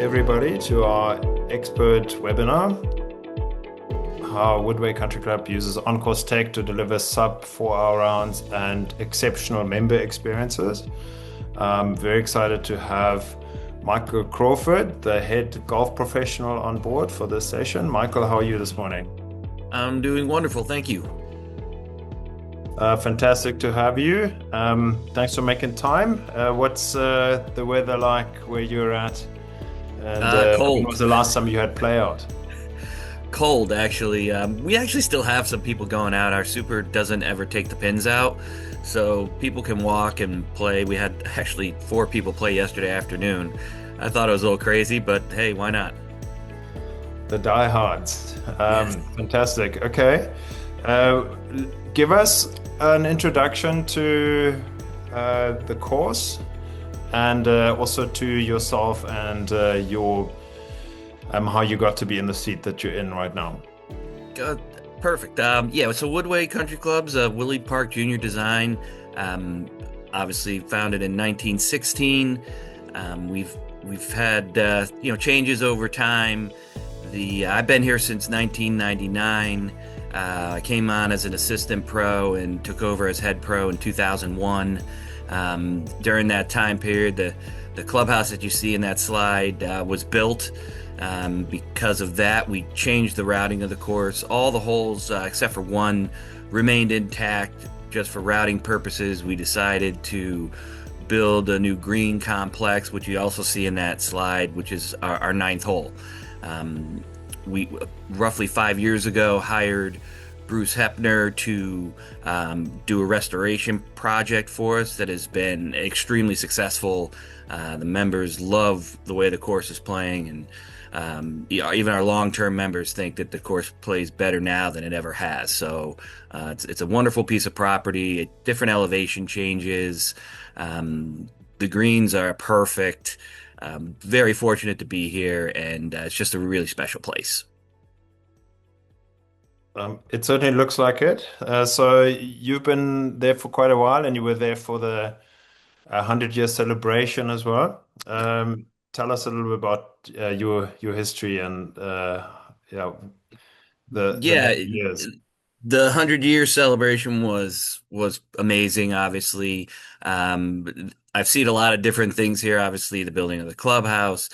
everybody to our expert webinar, how Woodway Country Club uses on-course tech to deliver sub-4-hour rounds and exceptional member experiences. I'm very excited to have Michael Crawford, the head golf professional, on board for this session. Michael, how are you this morning? I'm doing wonderful, thank you. Fantastic to have you. Thanks for making time. What's the weather like where you're at? And when Cold. was the last time you had play out? Cold, actually. We actually still have some people going out. Our super doesn't ever take the pins out, so people can walk and play. We had actually 4 people play yesterday afternoon. I thought it was a little crazy, but hey, why not? The diehards. Yes. Fantastic. Okay. Uh, Give us an introduction to the course and also to yourself and your how you got to be in the seat that you're in right now. Uh, Perfect. Yeah, so Woodway Country Club's Willey Park Junior Design, obviously founded in 1916. We've had changes over time. I've been here since 1999. I came on as an assistant pro and took over as head pro in 2001. During that time period, the clubhouse that you see in that slide was built. Because of that, we changed the routing of the course. All the holes, except for one, remained intact. Just for routing purposes, we decided to build a new green complex, which you also see in that slide, which is our 9th hole. We roughly 5 years ago hired Bruce Hepner to do a restoration project for us that has been extremely successful. The members love the way the course is playing, and even our long-term members think that the course plays better now than it ever has. So it's a wonderful piece of property, different elevation changes. The greens are perfect. Very fortunate to be here, and it's just a really special place. It certainly looks like it. So you've been there for quite a while, and you were there for the 100-year celebration as well. Tell us a little bit about your history and yeah, the Yeah, many years. the 100-year celebration was amazing. Obviously, I've seen a lot of different things here. Obviously, the building of the clubhouse.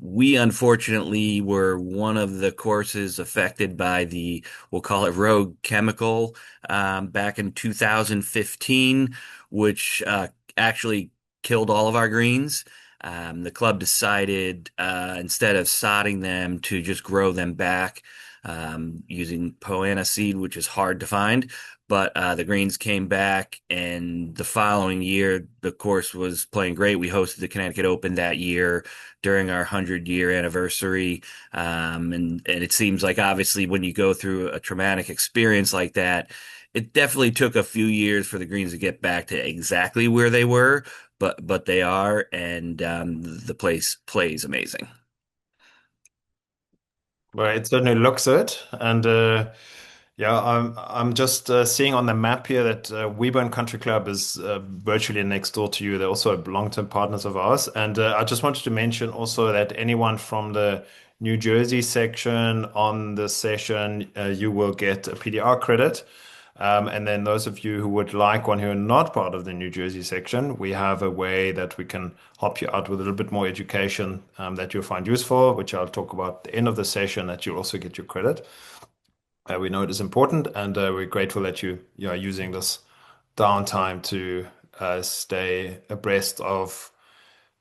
We unfortunately were one of the courses affected by we'll call it rogue chemical, back in 2015, which actually killed all of our greens. The club decided, instead of sodding them, to just grow them back, using poana seed, which is hard to find. But the greens came back, and the following year, the course was playing great. We hosted the Connecticut Open that year during our 100-year anniversary. And it seems like, obviously, when you go through a traumatic experience like that, it definitely took a few years for the greens to get back to exactly where they were, but they are, and the place plays amazing. Well, it certainly looks it, and yeah, I'm just seeing on the map here that Woodway Country Club is virtually next door to you. They're also long-term partners of ours, and I just wanted to mention also that anyone from the New Jersey section on the session, you will get a PDR credit. And then those of you who would like one who are not part of the New Jersey section, we have a way that we can help you out with a little bit more education that you'll find useful, which I'll talk about at the end of the session, that you'll also get your credit. We know it is important, and we're grateful that you are using this downtime to stay abreast of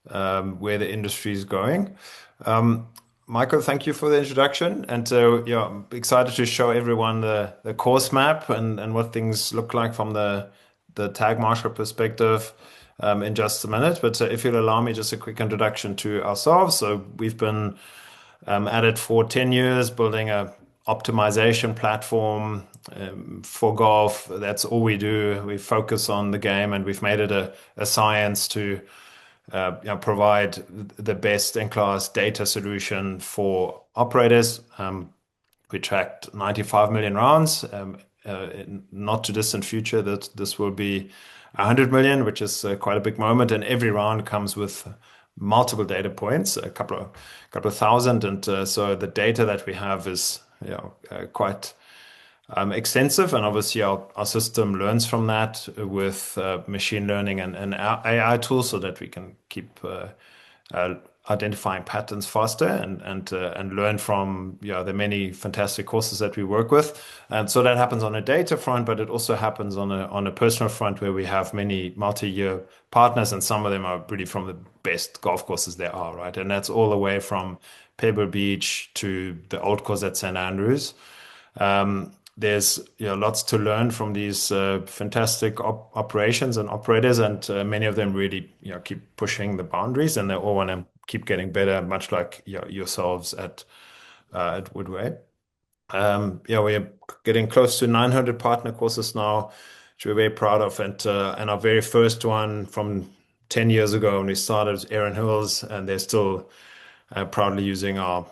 where the industry is going. Um, Michael, thank you for the introduction. And yeah, I'm excited to show everyone the course map and what things look like from the tag marshal perspective in just a minute. But if you'll allow me just a quick introduction to ourselves. So we've been at it for 10 years, building a optimization platform for golf. That's all we do. We focus on the game, and we've made it a science to provide the best in class data solution for operators. We tracked 95 million rounds. In not too distant future, that this will be 100 million, which is quite a big moment. And every round comes with multiple data points, a couple of thousand, and so the data that we have is quite extensive, and obviously our system learns from that with machine learning and AI tools so that we can keep uh, identifying patterns faster and learn from the many fantastic courses that we work with. And so that happens on a data front, but it also happens on a personal front where we have many multi-year partners, and some of them are really from the best golf courses there are, right? And that's all the way from Pebble Beach to the old course at St Andrews. There's lots to learn from these fantastic operations and operators, and many of them really keep pushing the boundaries, and they all want to keep getting better, much like yourselves at Woodway. Yeah, we're getting close to 900 partner courses now, which we're very proud of, and our very first one from 10 years ago when we started was Erin Hills, and they're still proudly using our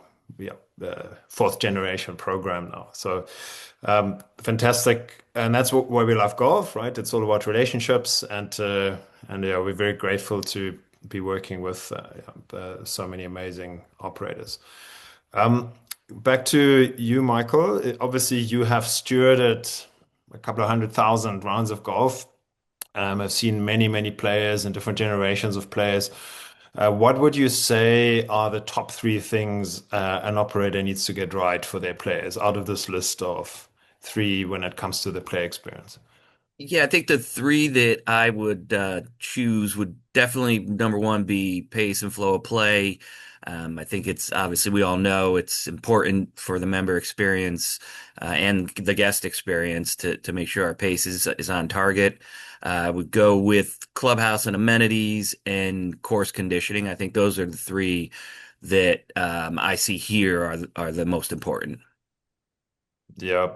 fourth generation program now. So fantastic, and that's why we love golf, right? It's all about relationships, and yeah, we're very grateful to be working with so many amazing operators. Back to you, Michael. Obviously, you have stewarded a couple of 100,000 rounds of golf. I've seen many, many players and different generations of players. What would you say are the top three things an operator needs to get right for their players out of this list of three when it comes to the play experience? Yeah, I think the three that I would choose would definitely number one be pace and flow of play. I think it's obviously we all know it's important for the member experience and the guest experience to make sure our pace is on target. We go with clubhouse and amenities and course conditioning. I think those are the three that I see here are the most important. Yeah,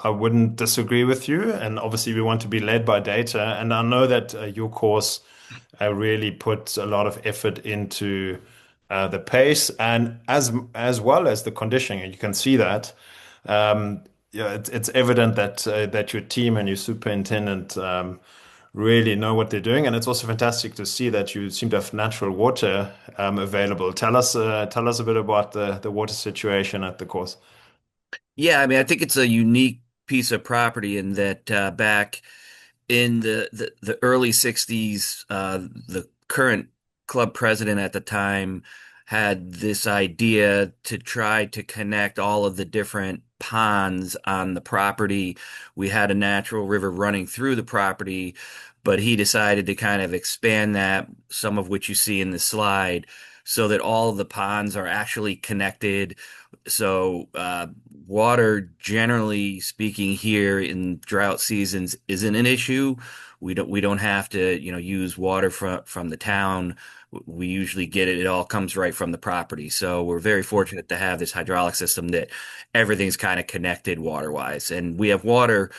I wouldn't disagree with you. And obviously, we want to be led by data. And I know that your course really puts a lot of effort into the pace and as well as the conditioning. And you can see that. Yeah, it's evident that your team and your superintendent really know what they're doing. And it's also fantastic to see that you seem to have natural water available. Tell us a bit about the water situation at the course. Yeah, I mean, I think it's a unique piece of property in that back in the early 60s, the current club president at the time had this idea to try to connect all of the different ponds on the property. We had a natural river running through the property, but he decided to kind of expand that, some of which you see in the slide, so that all of the ponds are actually connected. So, water, generally speaking, here in drought seasons isn't an issue. We don't have to, use water from the town. We usually get it. It all comes right from the property. So we're very fortunate to have this hydraulic system that everything's kind of connected water-wise. And we have water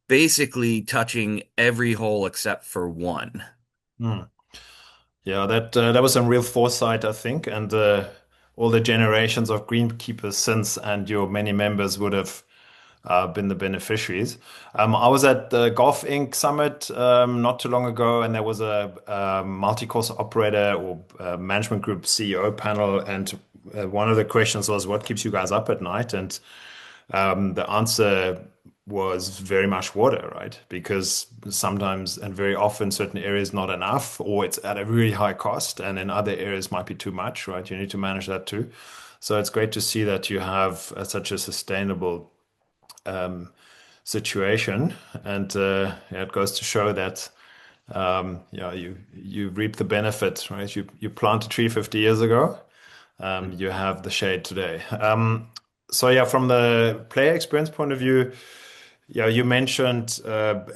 basically touching every hole except for one. Hmm. Yeah, that was some real foresight, I think, and all the generations of greenkeepers since and your many members would have been the beneficiaries. I was at the Golf Inc. Summit not too long ago, and there was a multi-course operator or management group CEO panel, and one of the questions was, "What keeps you guys up at night?" And the answer was very much water, right? Because sometimes and very often certain areas not enough, or it's at a really high cost, and in other areas might be too much, right? You need to manage that too. So it's great to see that you have such a sustainable situation, and yeah, it goes to show that you reap the benefits, right? You plant a tree 50 years ago, you have the shade today. So yeah, from the player experience point of view, yeah, you mentioned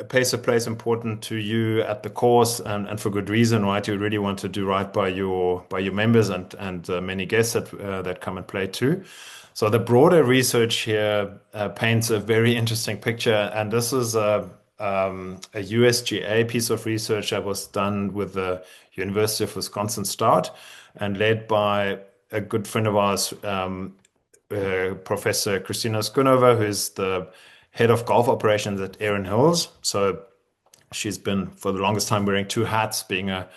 pace of play is important to you at the course, and for good reason, right? You really want to do right by your members and many guests that come and play too. So the broader research here paints a very interesting picture, and this is a USGA piece of research that was done with the University of Wisconsin Start and led by a good friend of ours, Professor Christina Skunova, who's the head of golf operations at Erin Hills. So she's been for the longest time wearing two hats, being a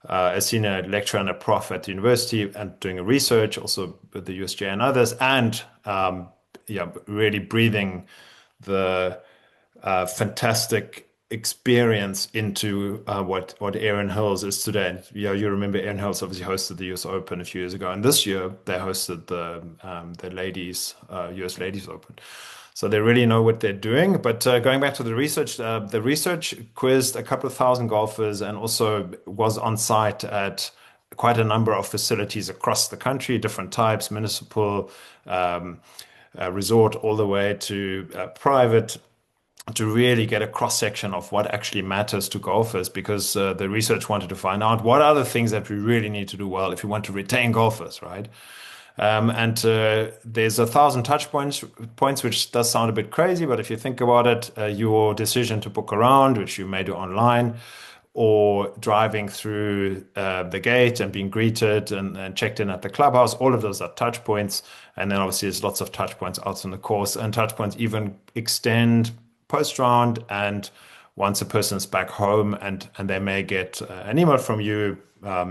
a senior lecturer and a prof at the university and doing a research also with the USGA and others, and yeah, really breathing the fantastic experience into what Erin Hills is today. And, yeah, you remember Erin Hills obviously hosted the US Open a few years ago, and this year they hosted the ladies US Ladies Open. So they really know what they're doing. But going back to the research quizzed a couple of thousand golfers and also was on site at quite a number of facilities across the country, different types, municipal, resort, all the way to private, to really get a cross section of what actually matters to golfers, because the research wanted to find out what are the things that we really need to do well if we want to retain golfers, right? And there's 1,000 points, which does sound a bit crazy, but if you think about it, your decision to book a round, which you may do online, or driving through the gate and being greeted and checked in at the clubhouse, all of those are touch points. And then obviously there's lots of touch points out on the course, and touch points even extend post round and once a person's back home, and they may get an email from you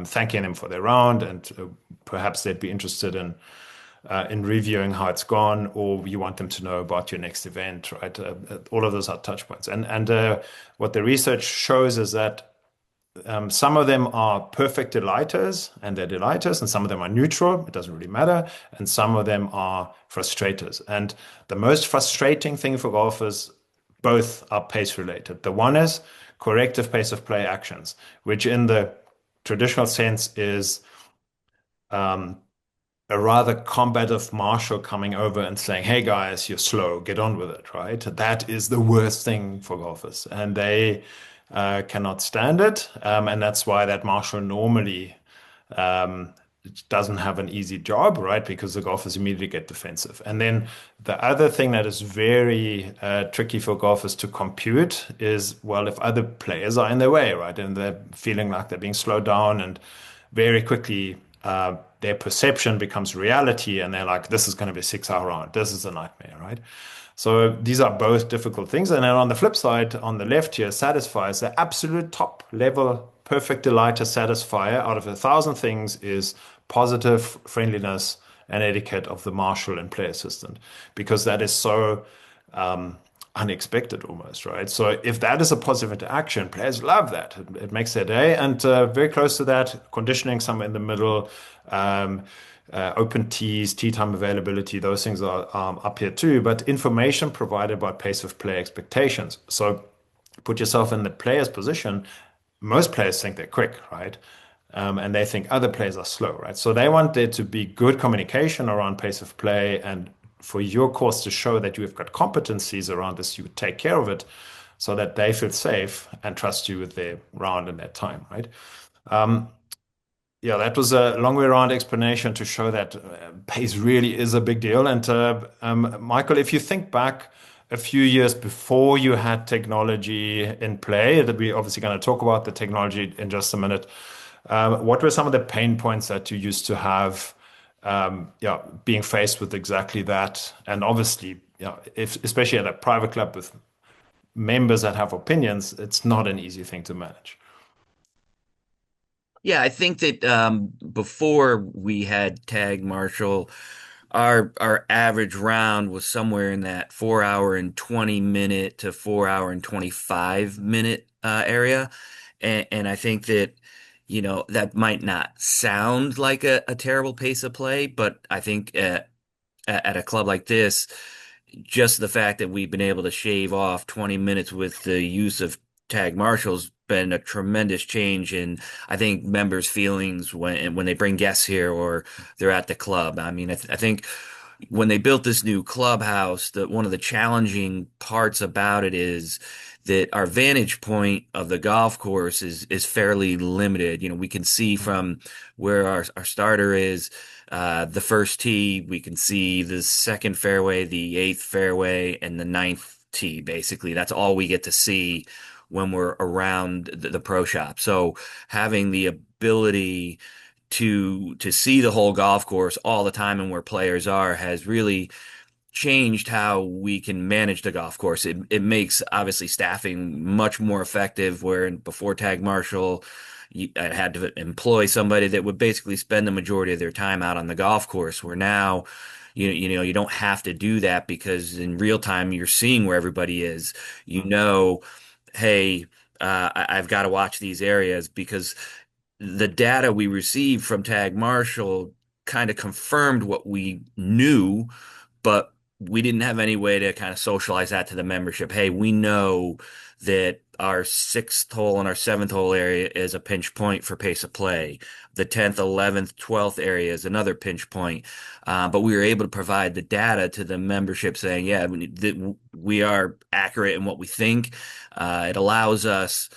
thanking them for their round, and perhaps they'd be interested in reviewing how it's gone, or you want them to know about your next event, right? All of those are touch points, and what the research shows is that some of them are perfect delighters, and they're delighters, and some of them are neutral, it doesn't really matter, and some of them are frustrators. And the most frustrating thing for golfers, both are pace related. The one is corrective pace of play actions, which in the traditional sense is a rather combative marshal coming over and saying, "Hey guys, you're slow, get on with it," right? That is the worst thing for golfers, and they cannot stand it. And that's why that marshal normally um, doesn't have an easy job, right? Because the golfers immediately get defensive. And then the other thing that is very tricky for golfers to compute is, well, if other players are in their way, right? And they're feeling like they're being slowed down, and very quickly their perception becomes reality, and they're like, this is going to be a 6 hour round. This is a nightmare, right? So these are both difficult things. And then on the flip side, on the left here, satisfiers, the absolute top level perfect delighter satisfier out of 1,000 things is positive friendliness and etiquette of the marshal and play assistant, because that is so unexpected almost, right? So if that is a positive interaction, players love that. It makes their day. And very close to that, conditioning somewhere in the middle, um, open tees, tee time availability, those things are up here too. But information provided about pace of play expectations. So put yourself in the player's position. Most players think they're quick, right? And they think other players are slow, right? So they want there to be good communication around pace of play, and for your course to show that you have got competencies around this, you would take care of it so that they feel safe and trust you with their round and their time, right? Yeah, that was a long way around explanation to show that pace really is a big deal. And Michael, if you think back a few years before you had technology in play, that we're obviously going to talk about the technology in just a minute. What were some of the pain points that you used to have, yeah, being faced with exactly that? And obviously, yeah, if especially at a private club with members that have opinions, it's not an easy thing to manage. Yeah, I think that before we had Tag Marshall, our average round was somewhere in that 4 hour and 20 minute to 4 hour and 25 minute area. And I think that, that might not sound like a terrible pace of play, but I think at a club like this, just the fact that we've been able to shave off 20 minutes with the use of tag marshals been a tremendous change in, I think, members' feelings when they bring guests here or they're at the club. I mean, I think when they built this new clubhouse, that one of the challenging parts about it is that our vantage point of the golf course is fairly limited. We can see from where our starter is, the first tee, we can see the second fairway, the eighth fairway, and the ninth tee. Basically, that's all we get to see when we're around the pro shop. So having the ability to see the whole golf course all the time and where players are has really changed how we can manage the golf course. It makes obviously staffing much more effective, where before Tag Marshall, I had to employ somebody that would basically spend the majority of their time out on the golf course. Where now, you don't have to do that because in real time you're seeing where everybody is. You know, hey, I've got to watch these areas because the data we received from Tag Marshall kind of confirmed what we knew, but we didn't have any way to kind of socialize that to the membership. Hey, we know that our sixth hole and our seventh hole area is a pinch point for pace of play. The 10th, 11th, 12th area is another pinch point. But we were able to provide the data to the membership saying, yeah, we are accurate in what we think. It allows us,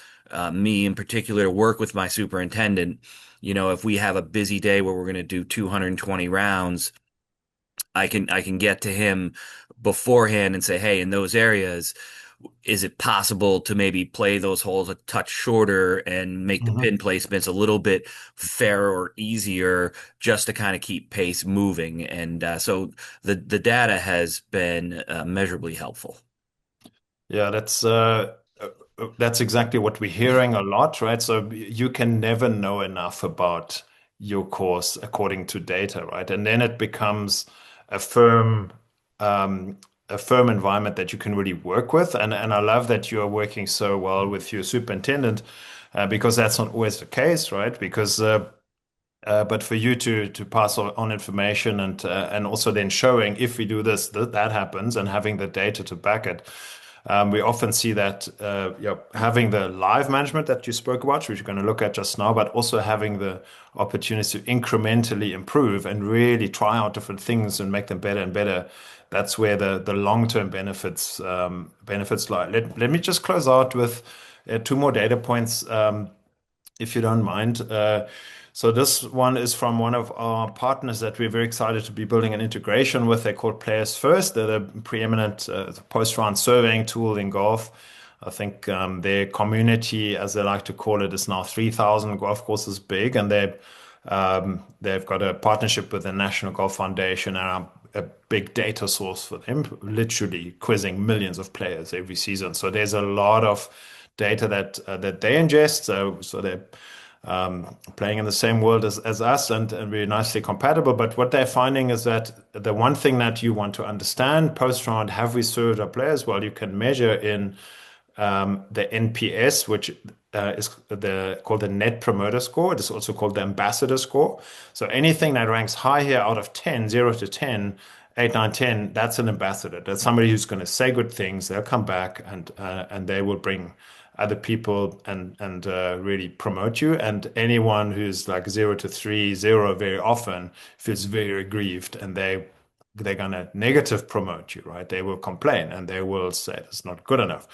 me in particular, to work with my superintendent. If we have a busy day where we're going to do 220 rounds, I can get to him beforehand and say, hey, in those areas, is it possible to maybe play those holes a touch shorter and make the Mhm. pin placements a little bit fairer or easier just to kind of keep pace moving? And so the data has been measurably helpful. Yeah, that's exactly what we're hearing a lot, right? So you can never know enough about your course according to data, right? And then it becomes a firm um, a firm environment that you can really work with. And I love that you're working so well with your superintendent because that's not always the case, right? Because but for you to pass on information and also then showing if we do this, that happens, and having the data to back it. We often see that having the live management that you spoke about, which we're going to look at just now, but also having the opportunity to incrementally improve and really try out different things and make them better and better. That's where the long-term benefits lie. Let me just close out with two more data points. If you don't mind. So this one is from one of our partners that we're very excited to be building an integration with. They're called Players First. They're the preeminent post-round surveying tool in golf. I think their community, as they like to call it, is now 3,000 golf courses big, and they've got a partnership with the National Golf Foundation and a big data source for them, literally quizzing millions of players every season. So there's a lot of data that they ingest. So they're playing in the same world as us and we're nicely compatible. But what they're finding is that the one thing that you want to understand post round, have we served our players? Well, you can measure in the NPS, which is called the Net Promoter Score. It is also called the Ambassador Score. So anything that ranks high here out of 10, 0 to 10, 8, 9, 10, that's an ambassador. That's somebody who's going to say good things. They'll come back and they will bring other people and really promote you. And anyone who's like 0 to 3, 0 very often feels very aggrieved and they're gonna negative promote you, right? They will complain and they will say it's not good enough.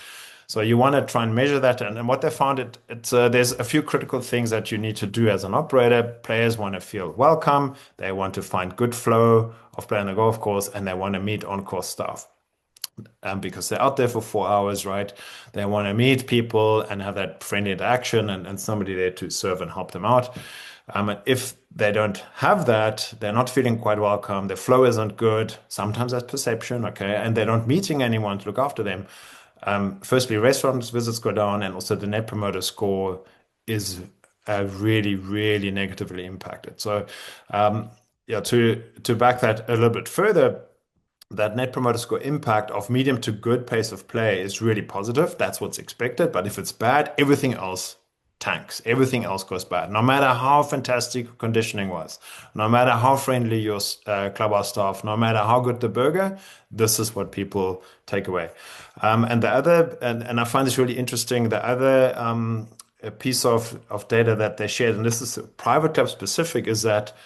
So you want to try and measure that. And what they found it's there's a few critical things that you need to do as an operator. Players want to feel welcome. They want to find good flow of playing the golf course, and they want to meet on-course staff. Because they're out there for 4 hours, right? They want to meet people and have that friendly interaction and somebody there to serve and help them out. And if they don't have that, they're not feeling quite welcome. The flow isn't good. Sometimes that's perception, okay? And they're not meeting anyone to look after them. Firstly, restaurant visits go down, and also the Net Promoter Score is really, really negatively impacted. So, yeah, to back that a little bit further, that Net Promoter Score impact of medium to good pace of play is really positive. That's what's expected. But if it's bad, everything else tanks. Everything else goes bad. No matter how fantastic conditioning was, no matter how friendly your clubhouse staff, no matter how good the burger, this is what people take away. And the other, and I find this really interesting, the other a piece of data that they shared, and this is private club specific, is that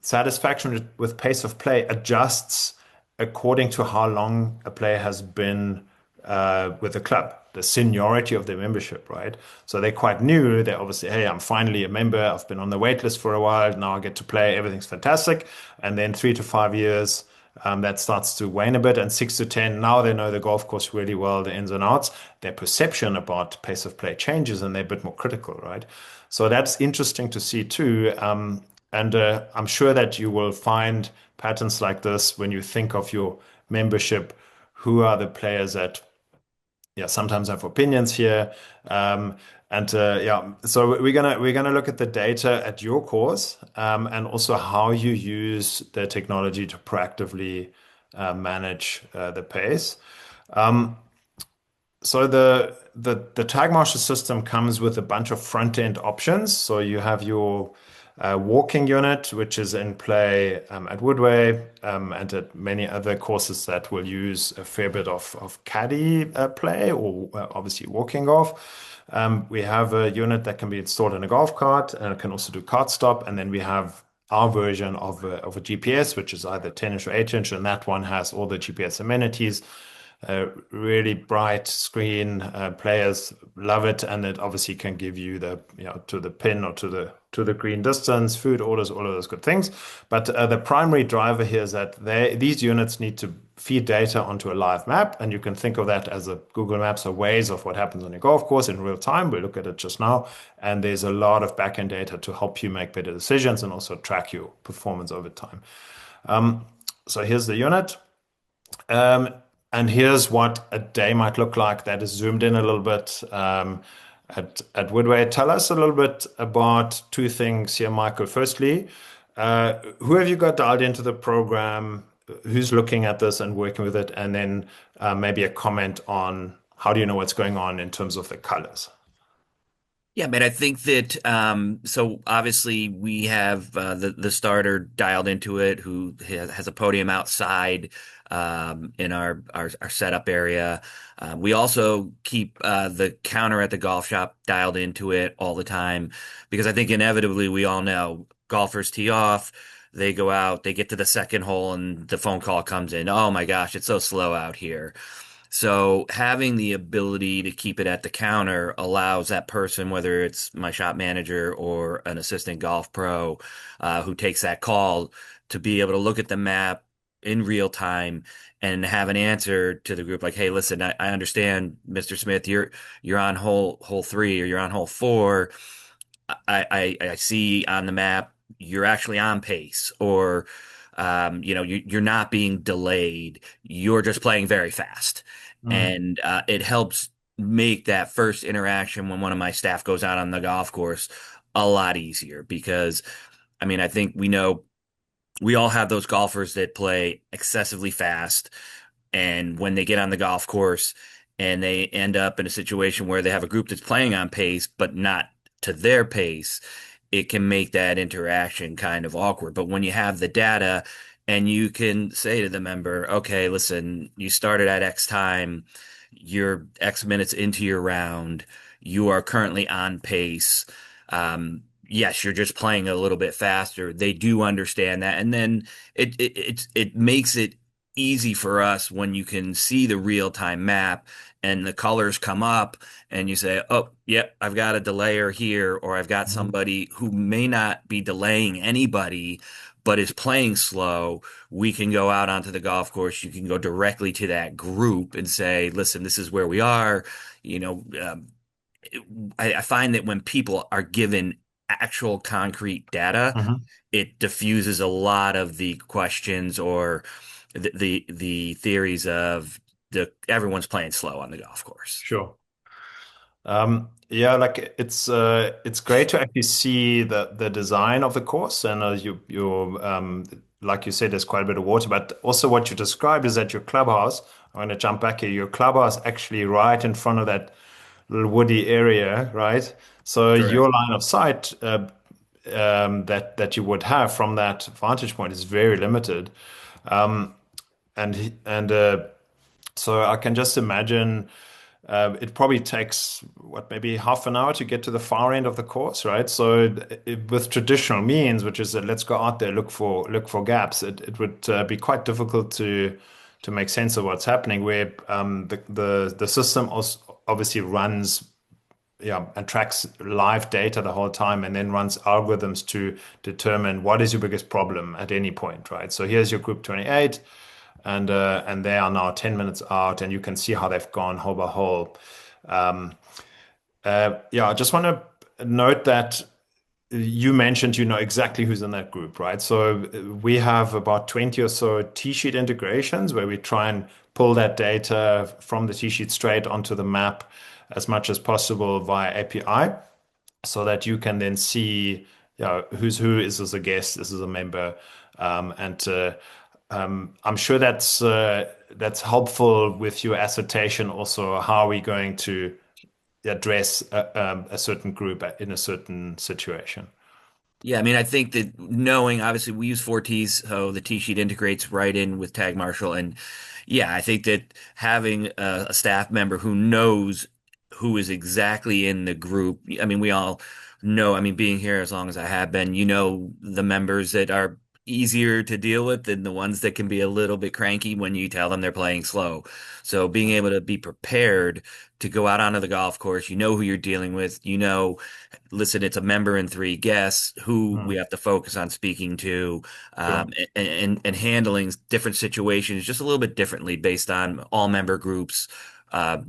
satisfaction with pace of play adjusts according to how long a player has been with the club, the seniority of their membership, right? So they're quite new. They're obviously, hey, I'm finally a member. I've been on the wait list for a while. Now I get to play. Everything's fantastic. And then 3 to 5 years, that starts to wane a bit. And 6 to 10, now they know the golf course really well, the ins and outs. Their perception about pace of play changes and they're a bit more critical, right? So that's interesting to see too. And I'm sure that you will find patterns like this when you think of your membership. Who are the players that yeah, sometimes have opinions here. And yeah, so we're gonna look at the data at your course, and also how you use the technology to proactively manage the pace. Um, so the tag master system comes with a bunch of front end options. So you have your walking unit, which is in play at Woodway and at many other courses that will use a fair bit of caddy play or obviously walking golf. We have a unit that can be installed in a golf cart and it can also do cart stop. And then we have our version of a GPS, which is either 10-inch or 8-inch, and that one has all the GPS amenities. Really bright screen. Players love it, and it obviously can give you the to the pin or to the green distance, food orders, all of those good things. But the primary driver here is that these units need to feed data onto a live map, and you can think of that as a Google Maps or Waze of what happens on your golf course in real time. We look at it just now, and there's a lot of backend data to help you make better decisions and also track your performance over time. So here's the unit. Um, and here's what a day might look like that is zoomed in a little bit at Woodway. Tell us a little bit about two things here, Michael. Firstly, who have you got dialed into the program? Who's looking at this and working with it? And then maybe a comment on how do you know what's going on in terms of the colors? Yeah, man, I think that so obviously we have the starter dialed into it who has a podium outside in our setup area. We also keep the counter at the golf shop dialed into it all the time because I think inevitably we all know golfers tee off, they go out, they get to the second hole, and the phone call comes in. Oh my gosh, it's so slow out here. So having the ability to keep it at the counter allows that person, whether it's my shop manager or an assistant golf pro, who takes that call, to be able to look at the map in real time and have an answer to the group like, "Hey, listen, I understand, Mr. Smith, you're on hole three or you're on hole four. I see on the map you're actually on pace, or you're not being delayed. You're just playing very fast." Mm, And it helps make that first interaction when one of my staff goes out on the golf course a lot easier because, I mean, I think we know we all have those golfers that play excessively fast. And when they get on the golf course and they end up in a situation where they have a group that's playing on pace, but not to their pace, it can make that interaction kind of awkward. But when you have the data and you can say to the member, okay, listen, you started at X time, you're X minutes into your round, you are currently on pace. Yes, you're just playing a little bit faster. They do understand that. And then it makes it easy for us when you can see the real time map and the colors come up and you say, oh, yep, I've got a delayer here, or I've got mhm, somebody who may not be delaying anybody, but is playing slow. We can go out onto the golf course. You can go directly to that group and say, listen, this is where we are. You know, I find that when people are given actual concrete data, mhm. it diffuses a lot of the questions or the theories of the everyone's playing slow on the golf course. Sure. Yeah, like it's great to actually see the design of the course, and like you said, there's quite a bit of water, but also what you described is that your clubhouse. I'm going to jump back here. Your clubhouse actually right in front of that little woody area, right? So Correct. your line of sight that you would have from that vantage point is very limited, and so I can just imagine. It probably takes what maybe half an hour to get to the far end of the course, right? So with traditional means, which is that let's go out there look for gaps, it would be quite difficult to make sense of what's happening. Where the system also obviously runs and tracks live data the whole time, and then runs algorithms to determine what is your biggest problem at any point, right? So here's your group 28 and they are now 10 minutes out, and you can see how they've gone hole by hole. Um, yeah, I just want to note that you mentioned you know exactly who's in that group, right? So we have about 20 or so T-sheet integrations where we try and pull that data from the T sheet straight onto the map as much as possible via API so that you can then see, who's who, is this a guest, this is a member, and I'm sure that's helpful with your assertion. Also, how are we going to address a certain group in a certain situation? Yeah, I mean, I think that knowing, obviously, we use 4Ts, so the T sheet integrates right in with Tag Marshal. And yeah, I think that having a staff member who knows who is exactly in the group, I mean, we all know, I mean, being here as long as I have been, you know, the members that are easier to deal with than the ones that can be a little bit cranky when you tell them they're playing slow. So being able to be prepared to go out onto the golf course, you know who you're dealing with, you know, listen, it's a member and three guests who we Mm, have to focus on speaking to, sure. and handling different situations just a little bit differently based on all member groups,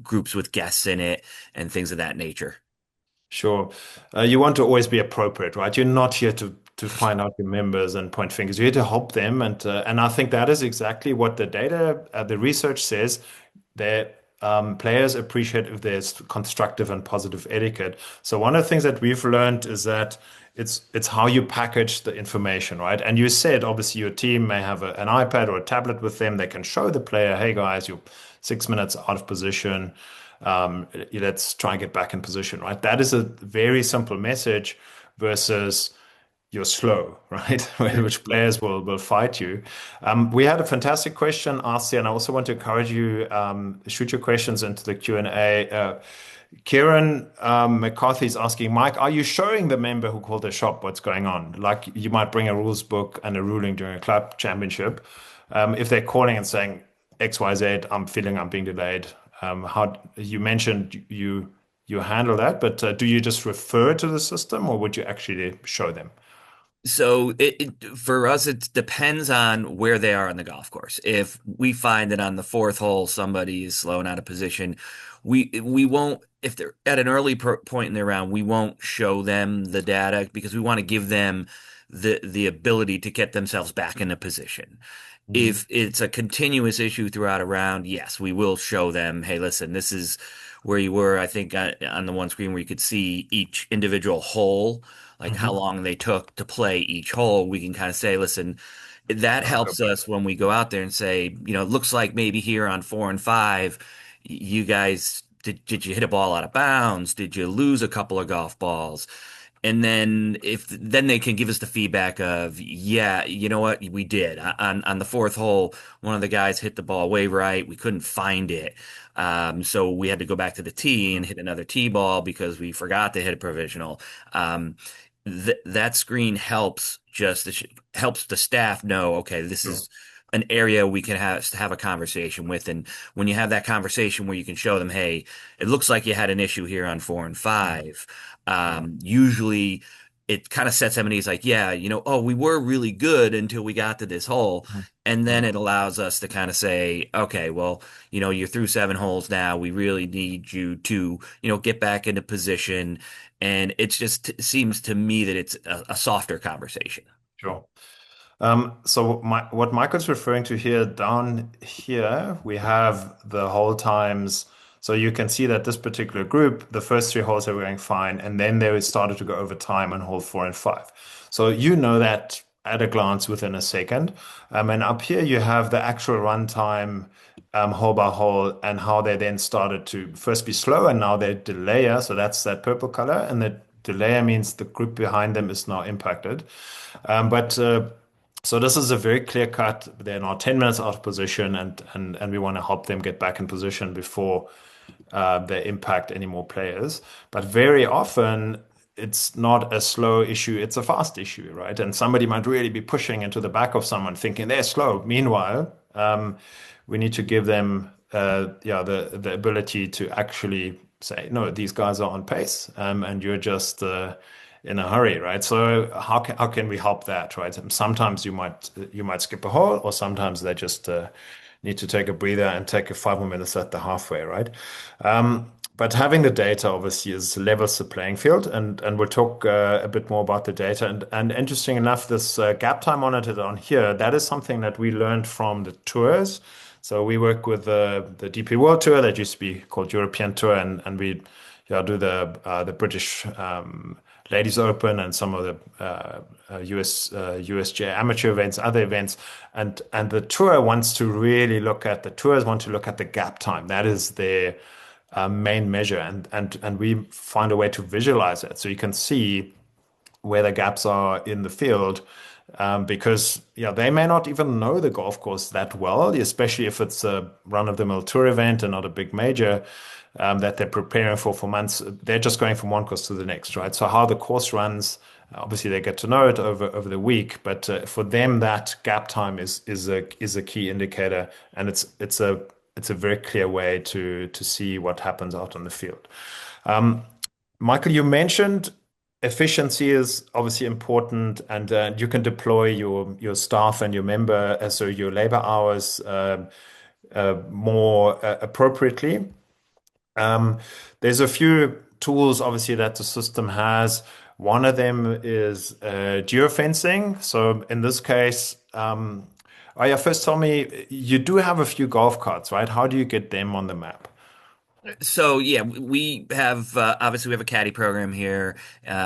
groups with guests in it, and things of that nature. Sure. You want to always be appropriate, right? You're not here to find out your members and point fingers. You're here to help them, and I think that is exactly what the data, the research says. That players appreciate if there's constructive and positive etiquette. So one of the things that we've learned is that it's how you package the information, right? And you said obviously your team may have an iPad or a tablet with them. They can show the player, "Hey guys, you're 6 minutes out of position. Let's try and get back in position," right? That is a very simple message versus you're slow, right? Right. Which players will fight you. We had a fantastic question asked here, and I also want to encourage you shoot your questions into the Q&A. Kieran McCarthy is asking, Mike, are you showing the member who called the shop what's going on? Like you might bring a rules book and a ruling during a club championship. If they're calling and saying XYZ, I'm feeling I'm being delayed. How you mentioned you handle that, but do you just refer to the system or would you actually show them? So for us, it depends on where they are on the golf course. If we find that on the fourth hole somebody is slowing out of position, we won't. If they're at an early point in their round, we won't show them the data because we want to give them the ability to get themselves back into position. Mhm. If it's a continuous issue throughout a round, yes, we will show them, hey, listen, this is where you were. I think on the one screen where you could see each individual hole, like how Mhm. long they took to play each hole, we can kind of say, listen, that Go helps back. us when we go out there and say, you know, it looks like maybe here on 4 and 5, you guys, did you hit a ball out of bounds? Did you lose a couple of golf balls? And then they can give us the feedback of, yeah, you know what, we did. On the fourth hole, one of the guys hit the ball way right. We couldn't find it. So we had to go back to the tee and hit another tee ball because we forgot to hit a provisional. That screen helps helps the staff know, okay, this Sure. is an area we can have a conversation with. And when you have that conversation where you can show them, hey, it looks like you had an issue here on 4 and 5. Sure. Usually it kind of sets them at ease, like, yeah, you know, oh, we were really good until we got to this hole. And then Mhm. it allows us to kind of say, okay, well, you know, you're through 7 holes now. We really need you to, you know, get back into position. And it's just seems to me that it's a softer conversation. Sure. So what Michael's referring to here, down here, we have the hole times. So you can see that this particular group, the first 3 holes they were going fine, and then they started to go over time on hole 4 and 5. So you know that at a glance within a second. And up here you have the actual runtime hole by hole and how they then started to first be slow and now they're delayer. So that's that purple color. And the delayer means the group behind them is now impacted. But so this is a very clear cut. They're now 10 minutes out of position, and we want to help them get back in position before they impact any more players. But very often, it's not a slow issue, it's a fast issue, right? And somebody might really be pushing into the back of someone thinking they're slow. Meanwhile, we need to give them the ability to actually say, no, these guys are on pace, and you're just in a hurry, right? So how can we help that, right? Sometimes you might skip a hole, or sometimes they just need to take a breather and take a 5 more minutes at the halfway, right? But having the data obviously is levels the playing field, and we'll talk a bit more about the data. And interesting enough, this gap time monitor on here, that is something that we learned from the tours. So we work with the DP World Tour that used to be called European Tour, and we do the British Ladies Open and some of the USGA amateur events, other events, and the tours want to look at the gap time. That is their main measure, and we find a way to visualize it so you can see where the gaps are in the field, because they may not even know the golf course that well, especially if it's a run-of-the-mill tour event and not a big major that they're preparing for months. They're just going from one course to the next, right? So how the course runs, obviously they get to know it over the week, but for them that gap time is a key indicator, and it's a very clear way to see what happens out on the field. Michael, you mentioned efficiency is obviously important, and you can deploy your staff and your so your labor hours more appropriately. Um, there's a few tools, obviously, that the system has. One of them is geofencing. So in this case, oh yeah, first tell me, you do have a few golf carts, right? How do you get them on the map? So yeah, we have obviously we have a caddy program here.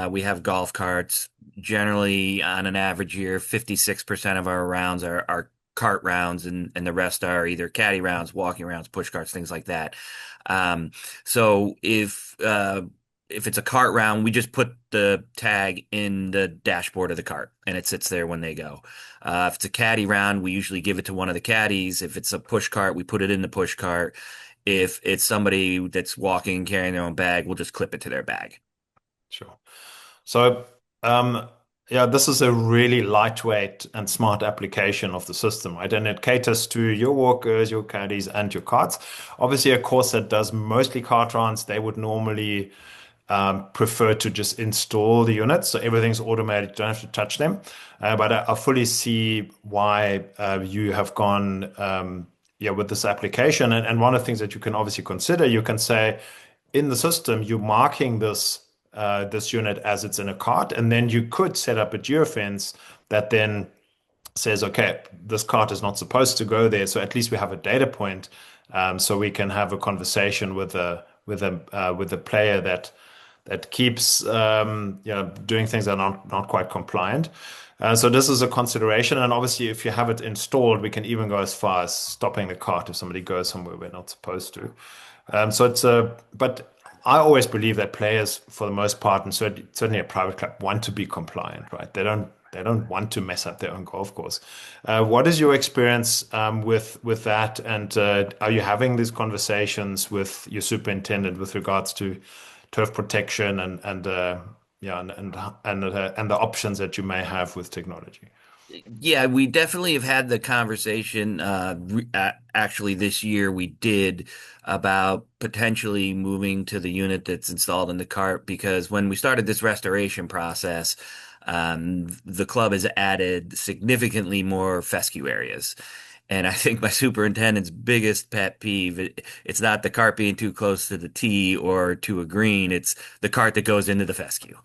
We have golf carts. Generally, on an average year, 56% of our rounds are cart rounds, and the rest are either caddy rounds, walking rounds, push carts, things like that. Um, so if it's a cart round, we just put the tag in the dashboard of the cart, and it sits there when they go. If it's a caddy round, we usually give it to one of the caddies. If it's a push cart, we put it in the push cart. If it's somebody that's walking, carrying their own bag, we'll just clip it to their bag. Sure. So, yeah, this is a really lightweight and smart application of the system, right? And it caters to your walkers, your caddies, and your carts. Obviously, a course that does mostly cart runs, they would normally prefer to just install the units, so everything's automated. You don't have to touch them. But I fully see why you have gone, yeah, with this application. And one of the things that you can obviously consider, you can say in the system, you're marking this unit as it's in a cart, and then you could set up a geofence that then says, okay, this cart is not supposed to go there. So at least we have a data point, so we can have a conversation with a player that keeps doing things that are not quite compliant. So this is a consideration, and obviously, if you have it installed, we can even go as far as stopping the cart if somebody goes somewhere we're not supposed to. So but I always believe that players, for the most part, and certainly a private club, want to be compliant, right? They don't want to mess up their own golf course. What is your experience with that? And are you having these conversations with your superintendent with regards to turf protection and the options that you may have with technology? Yeah, we definitely have had the conversation. Actually, this year we did about potentially moving to the unit that's installed in the cart because when we started this restoration process, the club has added significantly more fescue areas. And I think my superintendent's biggest pet peeve, it's not the cart being too close to the tee or to a green, it's the cart that goes into the fescue.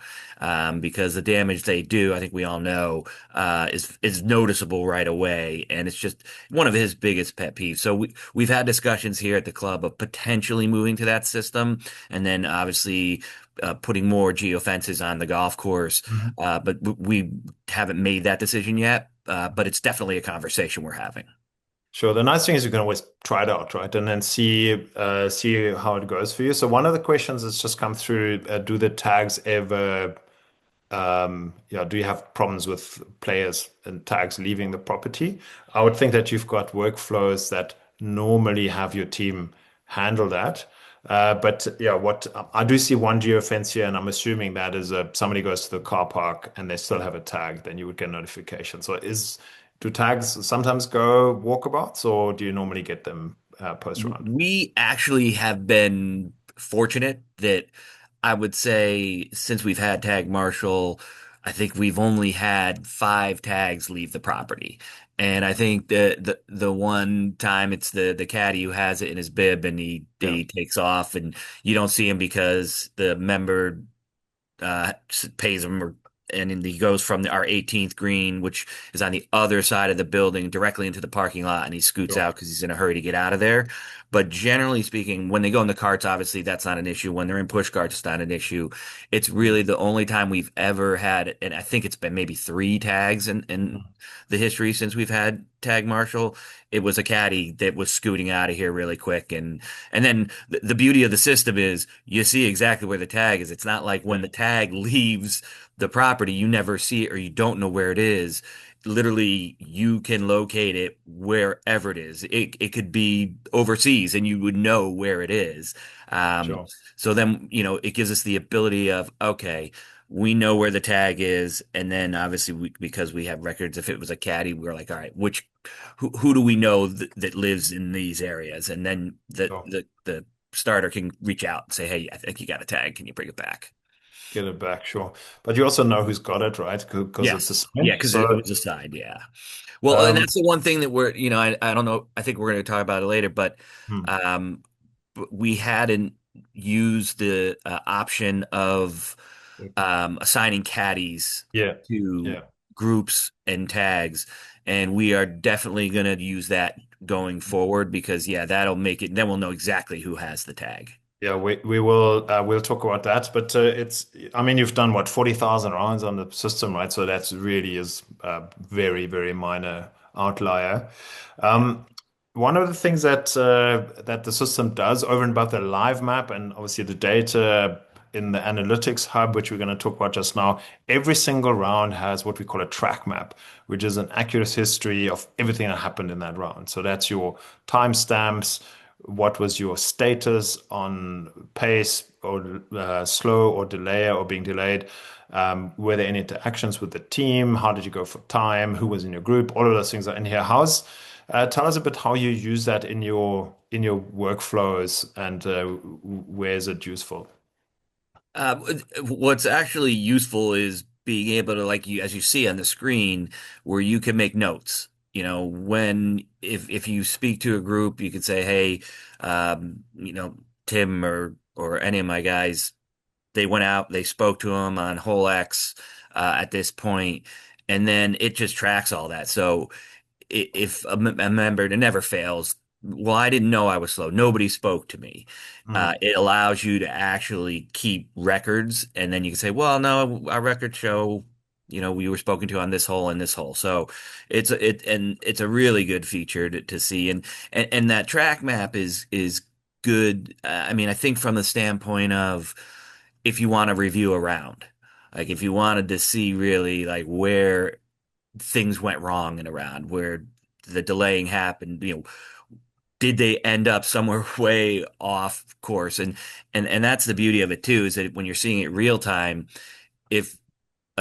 Because the damage they do, I think we all know, is noticeable right away, and it's just one of his biggest pet peeves. So we've had discussions here at the club of potentially moving to that system, and then obviously putting more geofences on the golf course. But we haven't made that decision yet. But it's definitely a conversation we're having. Sure. The nice thing is you can always try it out, right? And then see how it goes for you. So one of the questions that's just come through, do the tags ever do you have problems with players and tags leaving the property? I would think that you've got workflows that normally have your team handle that. But yeah, what I do see one geofence here, and I'm assuming that is somebody goes to the car park and they still have a tag, then you would get a notification. So do tags sometimes go walkabouts, or do you normally get them post round? We actually have been fortunate that I would say since we've had Tag Marshall, I think we've only had five tags leave the property. And I think the one time it's the caddy who has it in his bib and Yeah. he takes off and you don't see him because the member pays him or he goes from our 18th green, which is on the other side of the building, directly into the parking lot, and he scoots Sure. out because he's in a hurry to get out of there. But generally speaking, when they go in the carts, obviously that's not an issue. When they're in push carts, it's not an issue. It's really the only time we've ever had, and I think it's been maybe three tags in the history since we've had tag marshal. It was a caddy that was scooting out of here really quick, and then the beauty of the system is you see exactly where the tag is. It's not like when the tag leaves the property, you never see it or you don't know where it is. Literally, you can locate it wherever it is. It could be overseas and you would know where it is. Um, Sure. so then, it gives us the ability of, okay, we know where the tag is. And then obviously because we have records, if it was a caddy, we're like, all right, who do we know that lives in these areas? And then Sure. the starter can reach out and say, hey, I think you got a tag. Can you bring it back? Get it back, sure. But you also know who's got it, right? Because it's Yes. Yeah, assigned. because it So, was assigned. Yeah. Well, and um, that's the one thing that I don't know. I think we're going to talk about it later, but hmm, um, we hadn't used the option of assigning caddies yeah, to yeah. groups and tags, and we are definitely going to use that going forward because, yeah, that'll make it. Then we'll know exactly who has the tag. Yeah, we will we'll talk about that. But it's I mean you've done what 40,000 rounds on the system, right? So that's really is a very, very minor outlier. Yeah. Um, One of the things that the system does over and above the live map and obviously the data in the analytics hub, which we're going to talk about just now, every single round has what we call a track map, which is an accurate history of everything that happened in that round. So that's your timestamps, what was your status on pace or slow or delay or being delayed? Were there any interactions with the team? How did you go for time? Who was in your group? All of those things are in here. Tell us a bit how you use that in your workflows and where is it useful? What's actually useful is being able to, like as you see on the screen, where you can make notes. When if you speak to a group, you can say, "Hey, Tim or any of my guys, they went out, they spoke to him on hole X at this point," and then it just tracks all that. So if a member, it never fails. Well, I didn't know I was slow. Nobody spoke to me. Mm, It allows you to actually keep records, and then you can say, "Well, no, our records show, we were spoken to on this hole and this hole." So it's a really good feature to see, and that track map is good. I mean, I think from the standpoint of if you want to review a round, like if you wanted to see really like where things went wrong in a round where the delaying happened, did they end up somewhere way off course? And that's the beauty of it too, is that when you're seeing it real time, if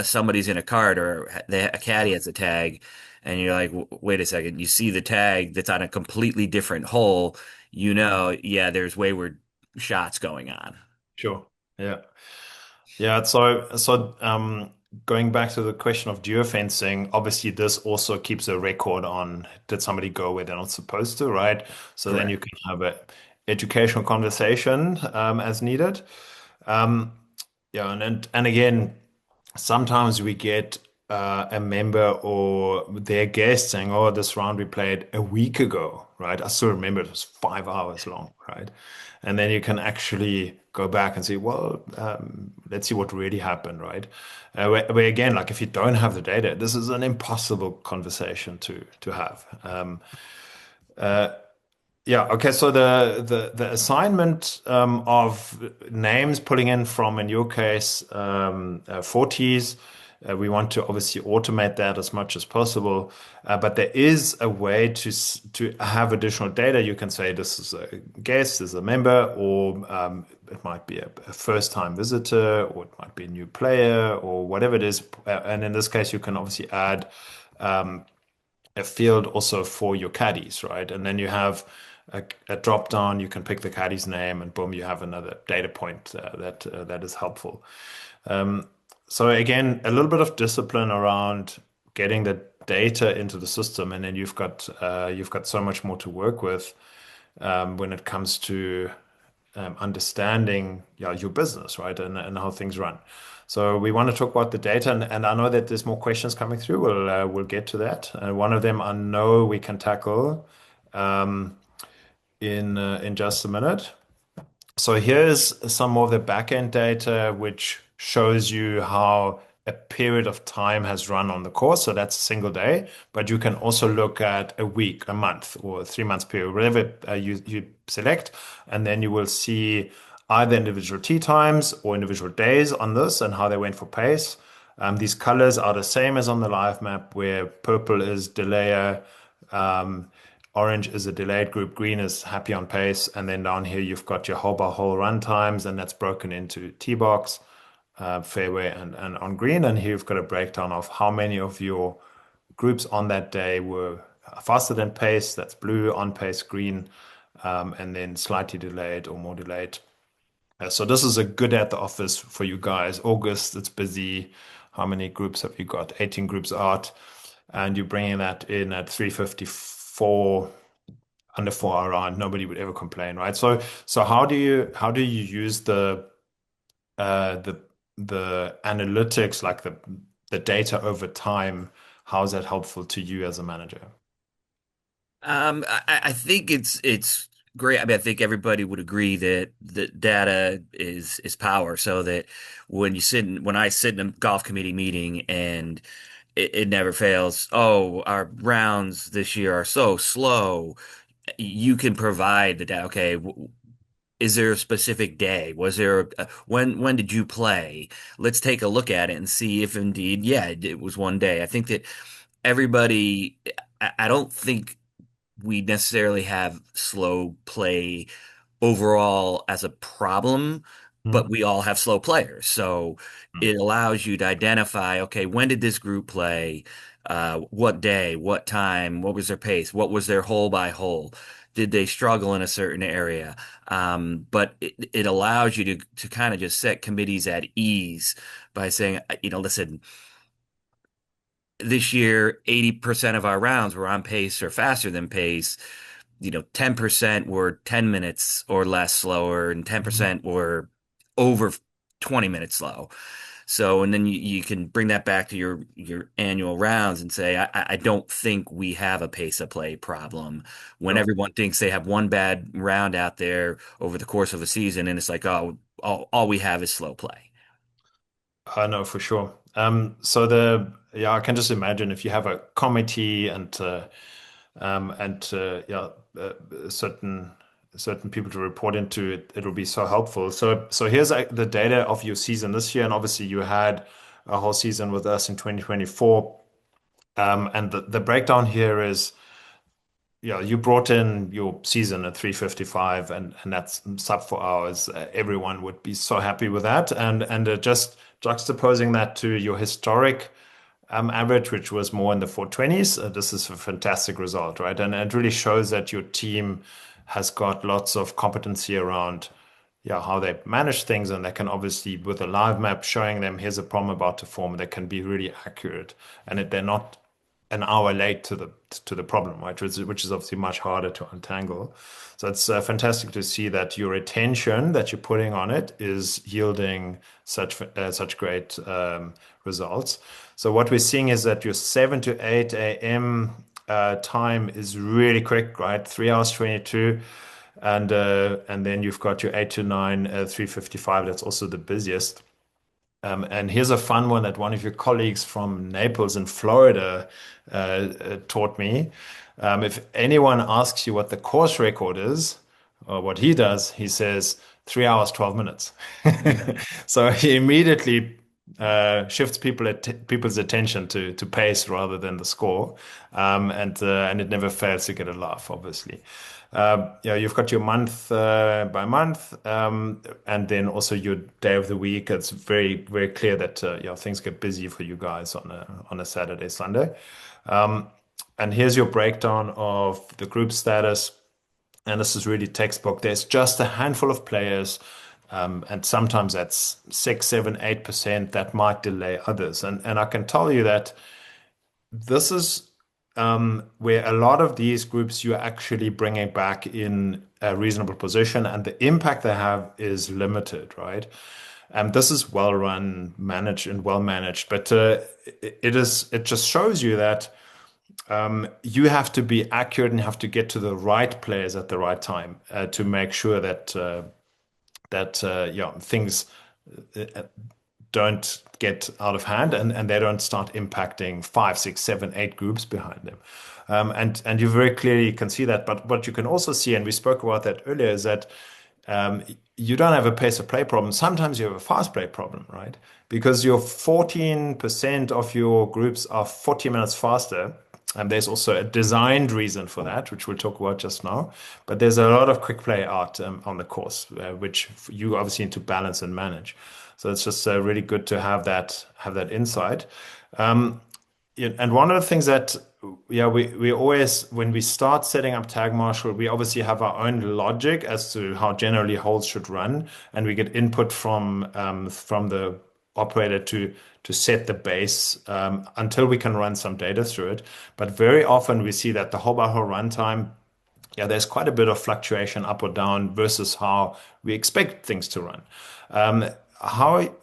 somebody's in a cart or a caddy has a tag, and you're like, Wait a second," you see the tag that's on a completely different hole, yeah, there's wayward shots going on. sure. Yeah. Yeah, so going back to the question of geofencing, obviously this also keeps a record on did somebody go where they're not supposed to, right? So then you Correct. can have a educational conversation as needed. Um, yeah, and again, sometimes we get a member or their guest saying, "Oh, this round we played a week ago," right? I still remember it was 5 hours long, right? And then you can actually go back and say, "Well, let's see what really happened," right? Where again, like if you don't have the data, this is an impossible conversation to have. Yeah. Okay. So the assignment of names pulling in from, in your case, 40s, we want to obviously automate that as much as possible. But there is a way to have additional data. You can say this is a guest, this is a member, or it might be a first-time visitor, or it might be a new player, or whatever it is. And in this case, you can obviously add a field also for your caddies, right? And then you have a drop down, you can pick the caddy's name, and boom, you have another data point that is helpful. Um, so again, a little bit of discipline around getting the data into the system, and then you've got so much more to work with when it comes to understanding your business, right, and how things run. So we want to talk about the data, and I know that there's more questions coming through. We'll get to that. One of them I know we can tackle in just a minute. So here's some more of the backend data, which shows you how a period of time has run on the course. So that's a single day, but you can also look at a week, a month, or a 3 months period, whatever you select, and then you will see either individual tee times or individual days on this and how they went for pace. These colors are the same as on the live map, where purple is delayer, um, orange is a delayed group, green is happy on pace, and then down here you've got your hole by hole run times, and that's broken into tee box, fairway, and on green. And here you've got a breakdown of how many of your groups on that day were faster than pace. That's blue, on pace, green, and then slightly delayed or more delayed. So this is a good at the office for you guys. August, it's busy. How many groups have you got? 18 groups out, and you're bringing that in at 354 under 4 hour round. Nobody would ever complain, right? So how do you use uh, the the analytics, like the data over time? How is that helpful to you as a manager? I think it's great. I mean, I think everybody would agree that the data is power. So that when I sit in a golf committee meeting and it never fails. Oh, our rounds this year are so slow. You can provide the data. Okay, is there a specific day? Was there when did you play? Let's take a look at it and see if indeed, yeah, it was one day. I think that everybody. I don't think we necessarily have slow play overall as a problem, but Hmm? we all have slow players. So it allows you to identify, okay, when did this group play? What day, what time, what was their pace, what was their hole by hole? Did they struggle in a certain area? But it allows you to kind of just set committees at ease by saying, listen, this year, 80% of our rounds were on pace or faster than pace. 10% were 10 minutes or less slower, and Mhm. 10% were over 20 minutes slow. So, and then you can bring that back to your annual rounds and say, I don't think we have a pace of play problem when Sure. everyone thinks they have one bad round out there over the course of a season, and it's like, oh, all we have is slow play. I know for sure. So I can just imagine if you have a committee and yeah, certain certain people to report into it, it'll be so helpful. So here's the data of your season this year, and obviously you had a whole season with us in 2024. And the breakdown here is, yeah, you brought in your season at 355, and that's sub 4 hours. Everyone would be so happy with that. And just juxtaposing that to your historic average, which was more in the 420s, this is a fantastic result, right? And it really shows that your team has got lots of competency around, yeah, how they manage things, and they can obviously, with a live map showing them here's a problem about to form, they can be really accurate, and they're not an hour late to the problem, right? Which is obviously much harder to untangle. So it's fantastic to see that your attention that you're putting on it is yielding such great results. So what we're seeing is that your 7 to 8 a.m. Time is really quick, right? 3 hours 22, and then you've got your 8 to 9 355. That's also the busiest. And here's a fun one that one of your colleagues from Naples in Florida taught me. If anyone asks you what the course record is, or what he does, he says 3 hours, 12 minutes. So he immediately shifts people's attention to pace rather than the score, and it never fails to get a laugh, obviously. Yeah, you've got your month by month, and then also your day of the week. It's very, very clear that yeah, things get busy for you guys on a Saturday, Sunday. Um, and here's your breakdown of the group status. And this is really textbook. There's just a handful of players, and sometimes that's 6, 7, 8% that might delay others. And I can tell you that this is where a lot of these groups you're actually bringing back in a reasonable position, and the impact they have is limited, right? This is well run, managed, and well managed, but it just shows you that you have to be accurate and have to get to the right players at the right time to make sure that yeah, things uh, don't get out of hand and they don't start impacting five, six, seven, eight groups behind them. And you very clearly can see that. But what you can also see, and we spoke about that earlier, is that um, you don't have a pace of play problem. Sometimes you have a fast play problem, right? Because your 14% of your groups are 40 minutes faster. And there's also a designed reason for that, which we'll talk about just now. But there's a lot of quick play art on the course, which you obviously need to balance and manage. So it's just really good to have that insight. Yeah, and one of the things that yeah we always when we start setting up tag marshal, we obviously have our own logic as to how generally holds should run, and we get input from the operator to set the base until we can run some data through it. But very often we see that the whole by whole runtime, yeah, there's quite a bit of fluctuation up or down versus how we expect things to run. Um, how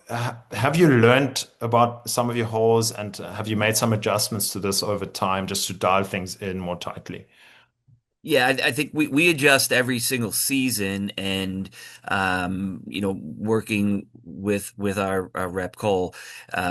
have you learned about some of your holes and have you made some adjustments to this over time just to dial things in more tightly? Yeah, I think we adjust every single season, and working with our rep Cole,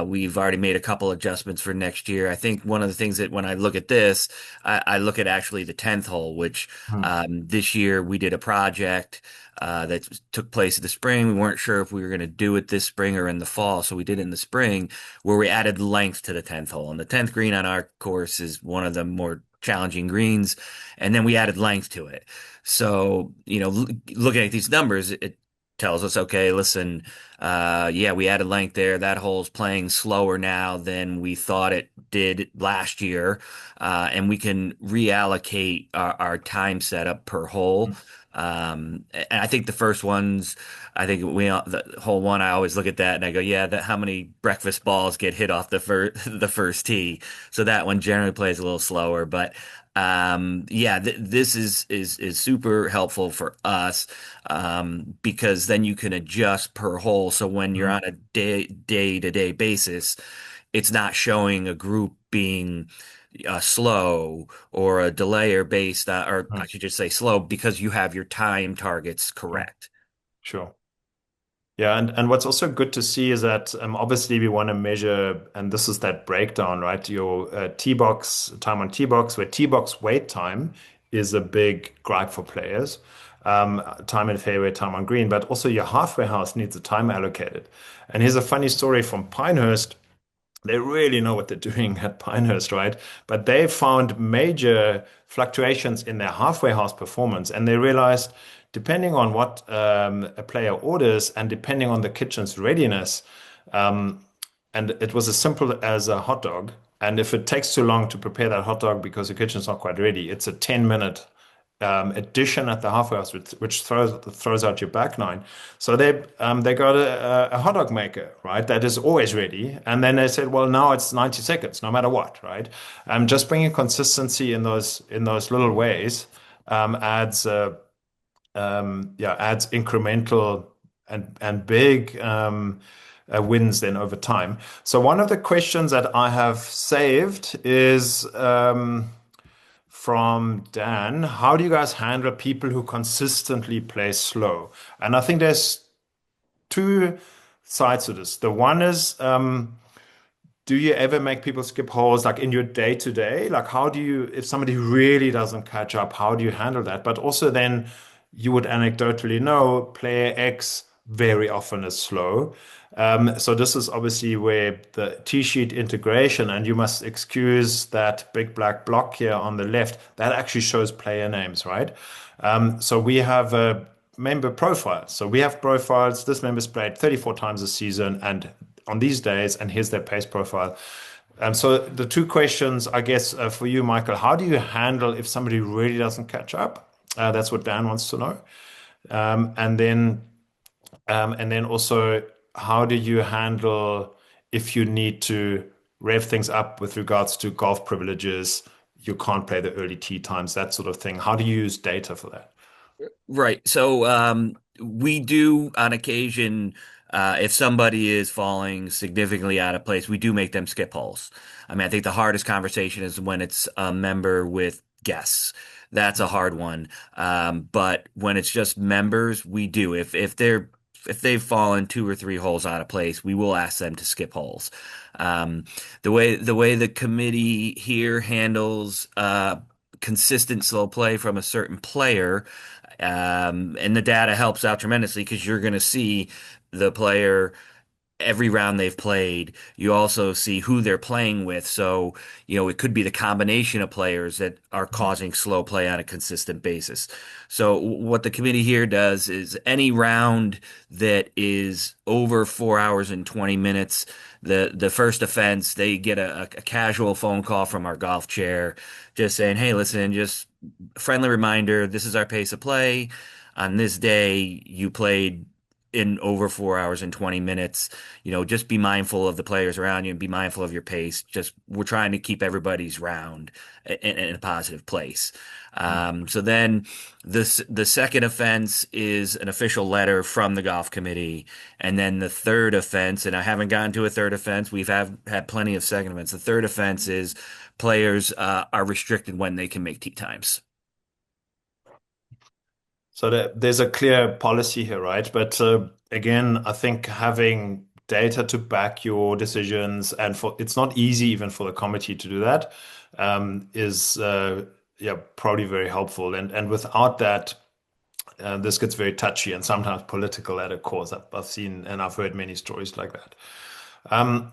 we've already made a couple adjustments for next year. I think one of the things that when I look at this, I look at actually the 10th hole, which Hmm. this year we did a project that took place in the spring. We weren't sure if we were going to do it this spring or in the fall, so we did it in the spring, where we added length to the 10th hole. And the 10th green on our course is one of the more challenging greens, and then we added length to it. So, looking at these numbers, it tells us, okay, listen, yeah, we added length there. That hole's playing slower now than we thought it did last year, and we can reallocate our time setup per hole. And I think the first ones, I think the hole one, I always look at that and I go, yeah, that how many breakfast balls get hit off the the first tee. So that one generally plays a little slower, but yeah, this is super helpful for us because then you can adjust per hole. So when you're Mhm. on a day to day basis, it's not showing a group being slow or a delayer based, or I Mhm. should just say slow because you have your time targets Sure. correct. Sure. Yeah, and what's also good to see is that obviously we want to measure, and this is that breakdown, right? Your T box time on T box, where T box wait time is a big gripe for players. Time in fairway, time on green, but also your halfway house needs a time allocated. And here's a funny story from Pinehurst. They really know what they're doing at Pinehurst, right? But they found major fluctuations in their halfway house performance, and they realized depending on what a player orders and depending on the kitchen's readiness, um, and it was as simple as a hot dog. And if it takes too long to prepare that hot dog because the kitchen's not quite ready, it's a 10-minute addition at the halfway house, which throws out your back nine. So they got a hot dog maker, right? That is always ready, and then they said, well, now it's 90 seconds, no matter what, right? Just bringing consistency in those little ways adds yeah, adds incremental and big wins then over time. So one of the questions that I have saved is from Dan. How do you guys handle people who consistently play slow? And I think there's two sides to this. The one is, do you ever make people skip holes like in your day to day? Like, how do you, if somebody really doesn't catch up, how do you handle that? But also, then you would anecdotally know player X very often is slow. So, this is obviously where the T sheet integration, and you must excuse that big black block here on the left, that actually shows player names, right? So, we have a member profile. So, we have profiles. This member's played 34 times a season, and on these days, and here's their pace profile. So the two questions, I guess, for you, Michael, how do you handle if somebody really doesn't catch up? That's what Dan wants to know. And then also, how do you handle if you need to rev things up with regards to golf privileges? you can't play the early tee times, that sort of thing. How do you use data for that? Right. So we do on occasion, if somebody is falling significantly out of place, we do make them skip holes. I mean, I think the hardest conversation is when it's a member with guests. That's a hard one. But when it's just members, we do. If they've fallen two or three holes out of place, we will ask them to skip holes. Um, the way the committee here handles consistent slow play from a certain player. And the data helps out tremendously because you're going to see the player every round they've played. You also see who they're playing with. So, it could be the combination of players that are causing slow play on a consistent basis. So, what the committee here does is any round that is over 4 hours and 20 minutes, the first offense, they get a casual phone call from our golf chair just saying, hey, listen, just friendly reminder, this is our pace of play. On this day, you played in over 4 hours and 20 minutes. Just be mindful of the players around you and be mindful of your pace. Just we're trying to keep everybody's round in a positive place. So then the second offense is an official letter from the golf committee. And then the third offense, and I haven't gotten to a third offense. We've had plenty of second offense. The third offense is players are restricted when they can make tee times. So there's a clear policy here, right? But again, I think having data to back your decisions, and for it's not easy even for the committee to do that, is yeah, probably very helpful. And without that, this gets very touchy and sometimes political at a cause. I've seen and I've heard many stories like that. Um,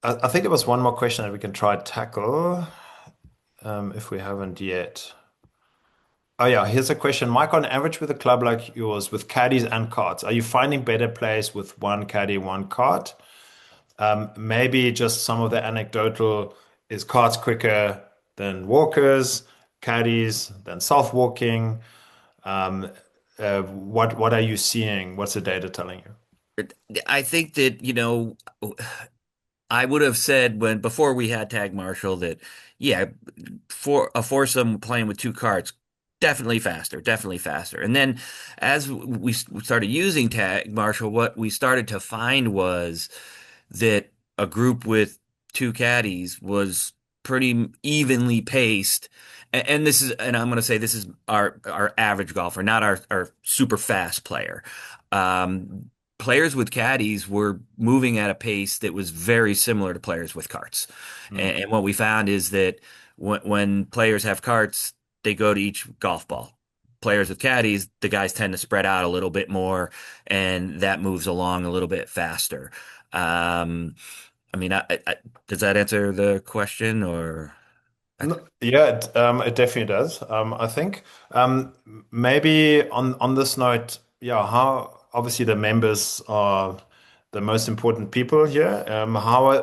I think it was one more question that we can try to tackle if we haven't yet. Oh yeah, here's a question. Mike, on average with a club like yours, with caddies and carts, are you finding better plays with one caddy, one cart? Maybe just some of the anecdotal is carts quicker than walkers, caddies than self-walking. Um, what are you seeing? What's the data telling you? I think that, I would have said when before we had Tag Marshall that yeah, for a foursome playing with two cards, definitely faster, definitely faster. And then as we started using Tag Marshall, what we started to find was that a group with two caddies was pretty evenly paced. And this is, and I'm going to say this is our average golfer, not our super fast player. Players with caddies were moving at a pace that was very similar to players with carts. Hmm. And what we found is that when players have carts, they go to each golf ball. Players with caddies, the guys tend to spread out a little bit more, and that moves along a little bit faster. Um, I mean, does that answer the question, or I, Yeah, it definitely does. I think maybe on this note, yeah, how obviously the members are the most important people here.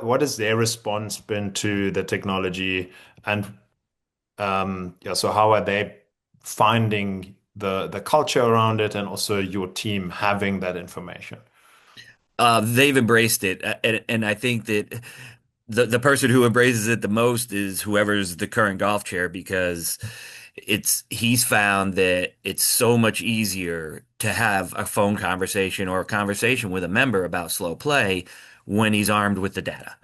What has their response been to the technology, and yeah, so how are they finding the culture around it, and also your team having that information? they've embraced it, and I think that the person who embraces it the most is whoever's the current golf chair because he's found that it's so much easier to have a phone conversation or a conversation with a member about slow play when he's armed with the data.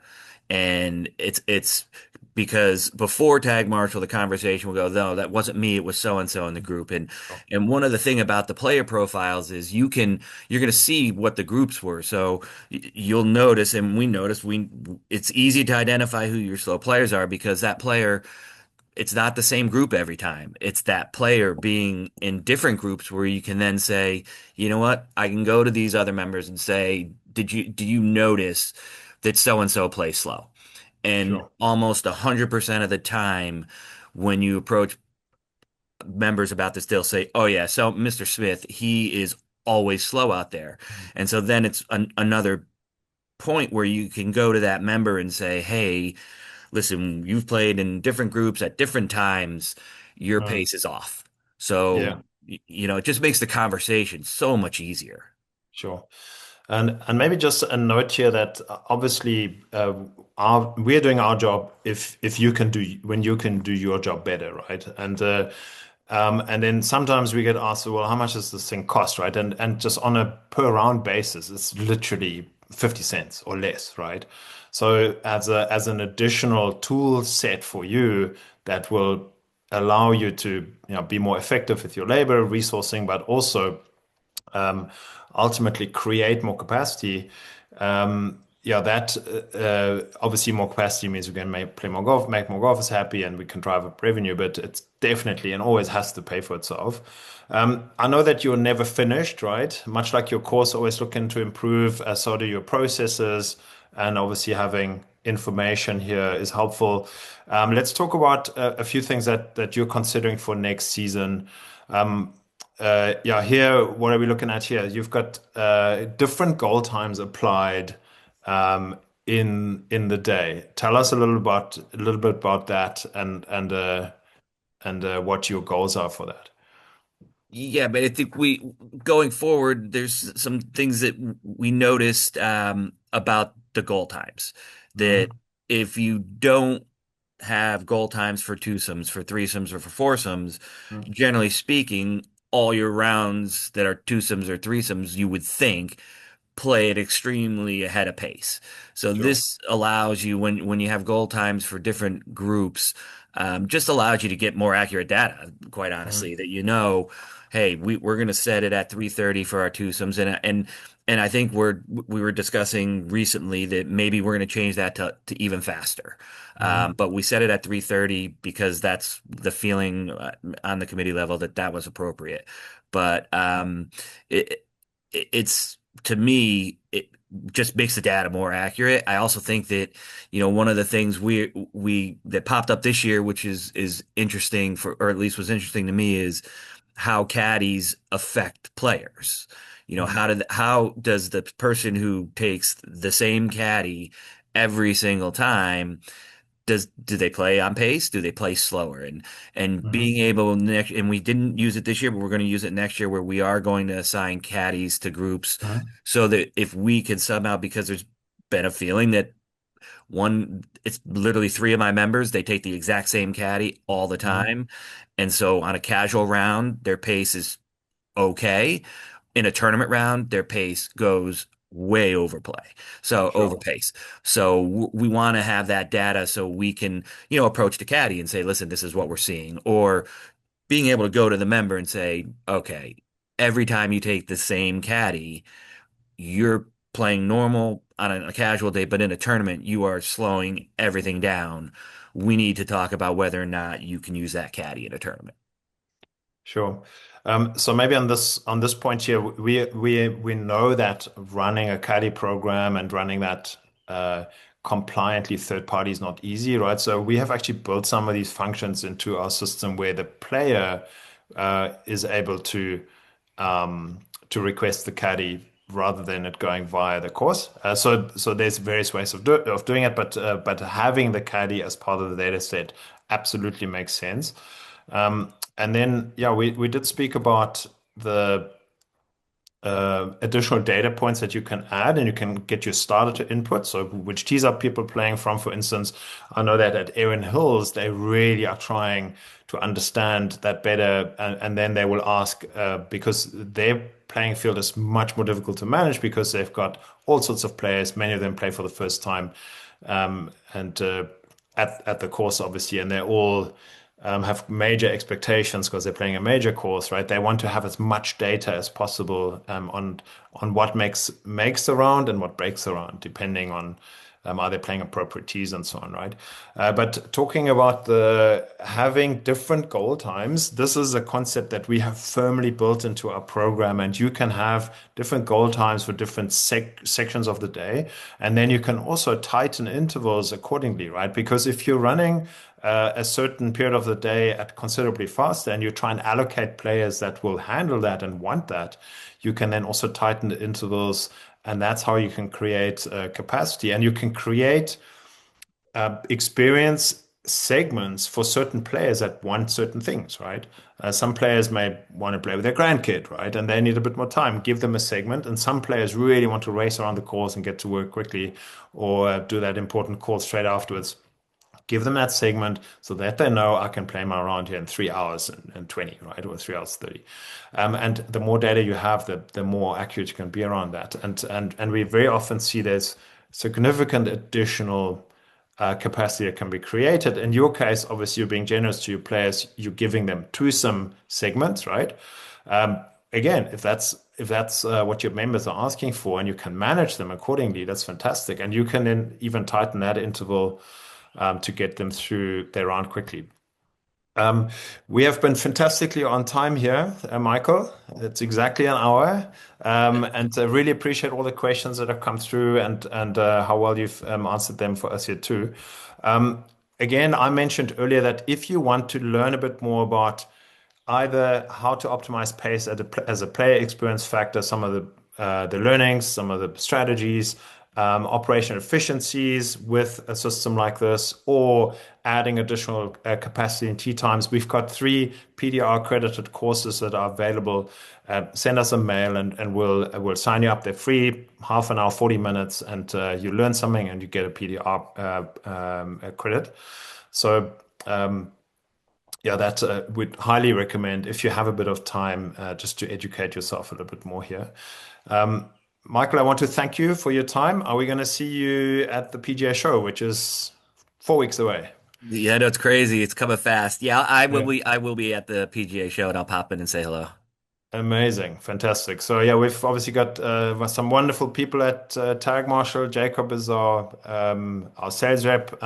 And it's because before Tag Marshall, the conversation will go, no, that wasn't me, it was so and so in the group. And one of the thing about the player profiles is you're going to see what the groups were. So you'll notice, and we noticed, we it's easy to identify who your slow players are because that player, it's not the same group every time. It's that player being in different groups where you can then say, you know what, I can go to these other members and say, do you notice that so and so plays slow? And Sure. almost 100% of the time, when you approach members about this, they'll say, "Oh yeah, so Mr. Smith, he is always slow out there." And so then it's another point where you can go to that member and say, "Hey, listen, you've played in different groups at different times. Your Mm, pace is off." So, yeah, it just makes the conversation so much easier. sure. And maybe just a note here that obviously we're doing our job if you can do when you can do your job better, right? And then sometimes we get asked, well, how much does this thing cost, right? And just on a per round basis, it's literally 50 cents or less, right? So as an additional tool set for you that will allow you to be more effective with your labor resourcing, but also um, ultimately create more capacity. Yeah, that obviously more capacity means we can play more golf, make more golfers happy, and we can drive up revenue. But it's definitely and always has to pay for itself. I know that you're never finished, right? Much like your course, always looking to improve. So do your processes, and obviously having information here is helpful. Let's talk about a few things that you're considering for next season. Um, yeah, here, what are we looking at here? You've got different goal times applied in the day. Tell us a little bit about that and what your goals are for that. Yeah, but I think we going forward, there's some things that we noticed about the goal times that Mhm. if you don't have goal times for twosomes, for threesomes, or for foursomes, Mhm. generally speaking, all your rounds that are twosomes or threesomes, you would think play it extremely ahead of pace. So Sure. this allows you when you have goal times for different groups, just allows you to get more accurate data, quite honestly, Mhm. that hey, we're going to set it at 3:30 for our twosomes and I think we were discussing recently that maybe we're going to change that to even faster. Mhm. But we set it at 3:30 because that's the feeling on the committee level that that was appropriate. But it, it's to me, it just makes the data more accurate. I also think that, one of the things we that popped up this year, which is interesting or at least was interesting to me, is how caddies affect players. Mhm. How does the person who takes the same caddy every single time do they play on pace? Do they play slower? And Mhm. being able next and we didn't use it this year, but we're going to use it next year where we are going to assign caddies to groups Mhm. so that if we can somehow because there's been a feeling that it's literally three of my members, they take the exact same caddy all the Mhm. time. And so on a casual round, their pace is okay. In a tournament round, their pace goes way Sure. overpace. So we want to have that data so we can, approach the caddy and say, listen, this is what we're seeing. Or being able to go to the member and say, okay, every time you take the same caddy, you're playing normal on a casual day, but in a tournament, you are slowing everything down. We need to talk about whether or not you can use that caddy in a tournament. Sure. So maybe on this point here, we know that running a caddy program and running that compliantly third party is not easy, right? So we have actually built some of these functions into our system where the player is able to request the caddy rather than it going via the course. So there's various ways of doing it, but having the caddy as part of the data set absolutely makes sense. And then, yeah, we did speak about the additional data points that you can add and you can get your starter to input. So which tees up people playing from, for instance, I know that at Erin Hills, they really are trying to understand that better. And then they will ask, because their playing field is much more difficult to manage because they've got all sorts of players. Many of them play for the first time. And at the course, obviously, and they're all have major expectations because they're playing a major course, right? They want to have as much data as possible on what makes the round and what breaks the round, depending on are they playing appropriate tees and so on, right? But talking about the having different goal times, this is a concept that we have firmly built into our program, and you can have different goal times for different sections of the day, and then you can also tighten intervals accordingly, right? Because if you're running a certain period of the day at considerably faster, and you try and allocate players that will handle that and want that, you can then also tighten the intervals, and that's how you can create capacity, and you can create experience segments for certain players that want certain things, right? Some players may want to play with their grandkid, right? And they need a bit more time. Give them a segment. And some players really want to race around the course and get to work quickly or do that important call straight afterwards. Give them that segment so that they know I can play my round here in 3 hours and 20, right? Or 3 hours 30. And the more data you have, the more accurate you can be around that. And we very often see there's significant additional capacity that can be created. In your case, obviously, you're being generous to your players. You're giving them twosome segments, right? Again, if that's what your members are asking for, and you can manage them accordingly, that's fantastic. And you can then even tighten that interval to get them through their round quickly. Um, we have been fantastically on time here, Michael. It's exactly an hour, and I really appreciate all the questions that have come through and how well you've answered them for us here too. Um, Again, I mentioned earlier that if you want to learn a bit more about either how to optimize pace as a player experience factor, some of the learnings, some of the strategies, operational efficiencies with a system like this, or adding additional capacity and tee times. We've got 3 PDR accredited courses that are available. Send us a mail and we'll sign you up. They're free, half an hour, 40 minutes, and you learn something and you get a PDR credit. So yeah, that would highly recommend if you have a bit of time just to educate yourself a little bit more here. Um, Michael, I want to thank you for your time. Are we going to see you at the PGA show, which is 4 weeks away? Yeah, no, it's crazy. It's coming fast. Yeah, I will Yeah. be. I will be at the PGA show, and I'll pop in and say hello. Amazing, fantastic. So yeah, we've obviously got some wonderful people at Tag Marshall. Jacob is our sales rep.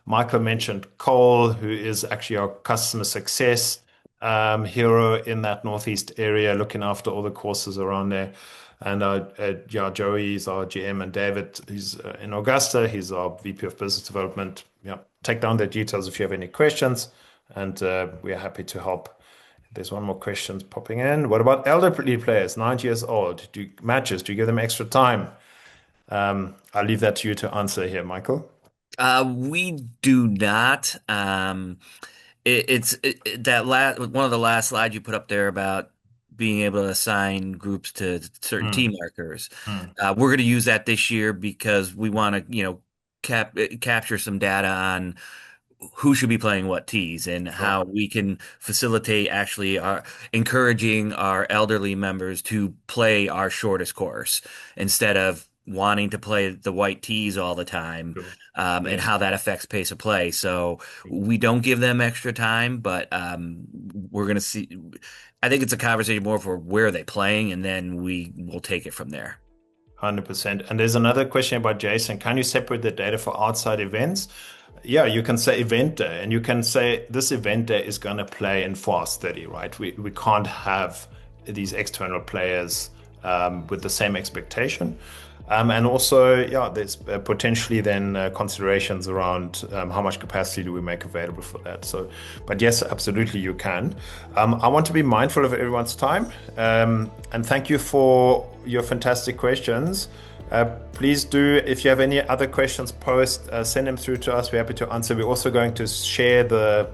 Michael mentioned Cole, who is actually our customer success hero in that Northeast area, looking after all the courses around there. And yeah, Joey is our GM, and David, he's in Augusta. He's our VP of Business Development. Yeah, take down the details if you have any questions, and we are happy to help. There's one more question popping in. What about elderly players, 90 years old? Do you give them extra time? I'll leave that to you to answer here, Michael. We do not. That last one of the last slides you put up there about being able to assign groups to certain Hmm, team markers. hmm. We're going to use that this year because we want to, capture some data on who should be playing what tees and Sure. how we can facilitate actually our encouraging our elderly members to play our shortest course instead of wanting to play the white tees all the time, Sure. and Yeah. how that affects pace of play. So we don't give them extra time, but we're going to see. I think it's a conversation more for where are they playing, and then we will take it from there. 100%. And there's another question about Jason. Can you separate the data for outside events? Yeah, you can say event day, and you can say this event day is going to play in fast 30, right? We can't have these external players with the same expectation. And also, yeah, there's potentially then considerations around how much capacity do we make available for that. So, but yes, absolutely, you can. I want to be mindful of everyone's time, and thank you for your fantastic questions. Please do, if you have any other questions, send them through to us. We're happy to answer. We're also going to share the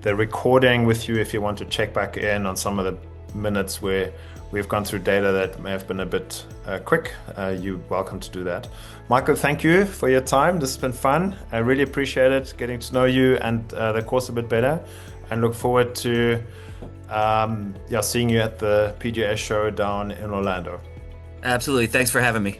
recording with you if you want to check back in on some of the minutes where we've gone through data that may have been a bit quick. You're welcome to do that. Michael, thank you for your time. This has been fun. I really appreciate it, getting to know you and the course a bit better, and look forward to yeah, seeing you at the PGA show down in Orlando. Absolutely. Thanks for having me.